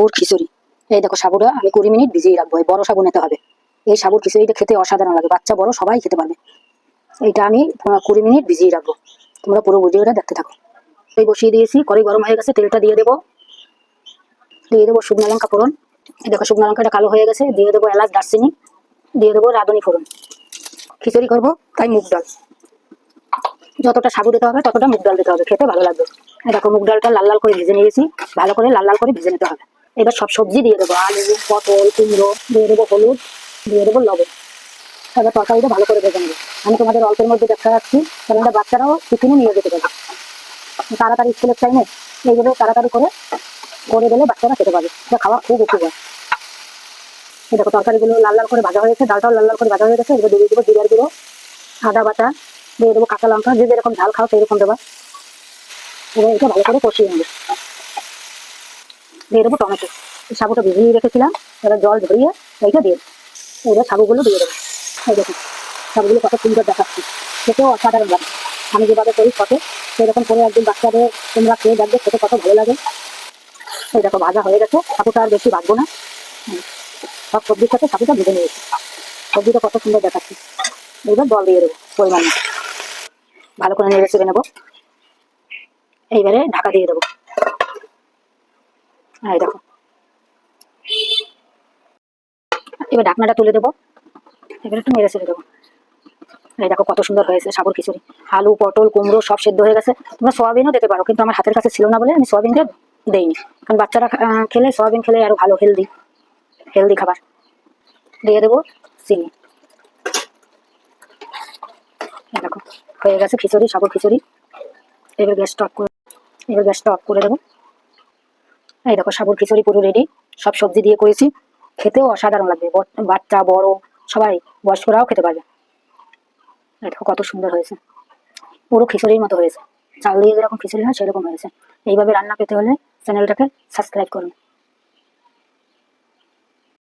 ওর খিচুড়ি। এই দেখো সাবুটা আমি 20 মিনিট ভিজিয়ে রাখবো, এই বড় সাবু নিতে হবে। এই সাবুর খিচুড়িটা খেতে অসাধারণ লাগে, বাচ্চা বড় সবাই খেতে পারবে। এইটা আমি 20 মিনিট ভিজিয়ে রাখবো। তোমরা পুরো ভিডিওটা দেখতে থাকো। এই বসিয়ে দিয়েছি, কড়াই গরম হয়ে গেছে, তেলটা দিয়ে দেবো। দিয়ে দেবো শুকনো লঙ্কা ফোড়ন। এই দেখো শুকনো লঙ্কাটা কালো হয়ে গেছে, দিয়ে দেবো এলাচ দারচিনি, দিয়ে দেবো রাঁধুনি ফোড়ন। খিচুড়ি করবো তাই মুগ ডাল, যতটা সাবু দিতে হবে ততটা মুগ ডাল দিতে হবে, খেতে ভালো লাগবে। এই দেখো মুগ ডালটা লাল লাল করে ভেজে নিয়েছি, ভালো করে লাল লাল করে ভেজে নিতে হবে। এবার সব সবজি দিয়ে দেবো, আলু, পটল, কুমড়ো, দিয়ে দেবো হলুদ, দিয়ে দেবো লবণ। এবার তরকারিটা ভালো করে ভেজে নেবো। আমি তোমাদের অল্পের মধ্যে দেখা যাচ্ছি, কারণ বাচ্চারাও টিফিনে নিয়ে যেতে পারবে। তাড়াতাড়ি স্কুলের টাইমে এইগুলো তাড়াতাড়ি করে করে দিলে বাচ্চারা খেতে পারবে, এটা খাওয়া খুব উপকার। এই দেখো তরকারিগুলো লাল লাল করে ভাজা হয়েছে, ডালটাও লাল লাল করে ভাজা হয়ে গেছে। এবার দিয়ে দেবো জিরার গুঁড়ো, আদা বাটা, দিয়ে দেবো কাঁচা লঙ্কা, যে যেরকম ঝাল খাও সেরকম দেবা। এবার এটা ভালো করে কষিয়ে নেবো। দিয়ে দেবো টমেটো, সাবুটা ভিজিয়ে রেখেছিলাম, এবার জল ঝরিয়ে এইটা দিয়ে দেবো। এবার সাবুগুলো দিয়ে দেবো। এই দেখো সাবুগুলো কত সুন্দর দেখাচ্ছি, খেতেও অসাধারণ লাগে। আমি যেভাবে করি ফটে সেরকম করে একদিন বাচ্চাদের তোমরা খেয়ে দেখবে, খেতে কত ভালো লাগে। এই দেখো ভাজা হয়ে গেছে, সাবুটা আর বেশি ভাজবো না। সব সবজির সাথে সাবুটা ভেজে নিয়েছি, সবজিটা কত সুন্দর দেখাচ্ছি। এবার জল দিয়ে দেবো পরিমাণ মতো, ভালো করে নেড়ে চেড়ে নেবো। এইবারে ঢাকা দিয়ে দেবো। এই দেখো এবার ঢাকনাটা তুলে দেবো, এবার একটু নেড়ে চেড়ে দেবো। এই দেখো কত সুন্দর হয়েছে সাবুর খিচুড়ি। আলু, পটল, কুমড়ো সব সেদ্ধ হয়ে গেছে। তোমরা সোয়াবিনও দিতে পারো, কিন্তু আমার হাতের কাছে ছিল না বলে আমি সোয়াবিনটা দেইনি। কারণ বাচ্চারা খেলে সোয়াবিন খেলে আরো ভালো, হেলদি হেলদি খাবার। দিয়ে দেবো চিনি। দেখো হয়ে গেছে খিচুড়ি, সাবুর খিচুড়ি। এবার গ্যাসটা অফ করে দেবো। এই দেখো সাবুর খিচুড়ি পুরো রেডি, সব সবজি দিয়ে করেছি, খেতেও অসাধারণ লাগবে। বাচ্চা বড় সবাই, বয়স্করাও খেতে পারবে। এই দেখো কত সুন্দর হয়েছে, পুরো খিচুড়ির মতো হয়েছে। চাল দিয়ে যেরকম খিচুড়ি হয় সেরকম হয়েছে। এইভাবে রান্না পেতে হলে চ্যানেলটাকে সাবস্ক্রাইব করুন।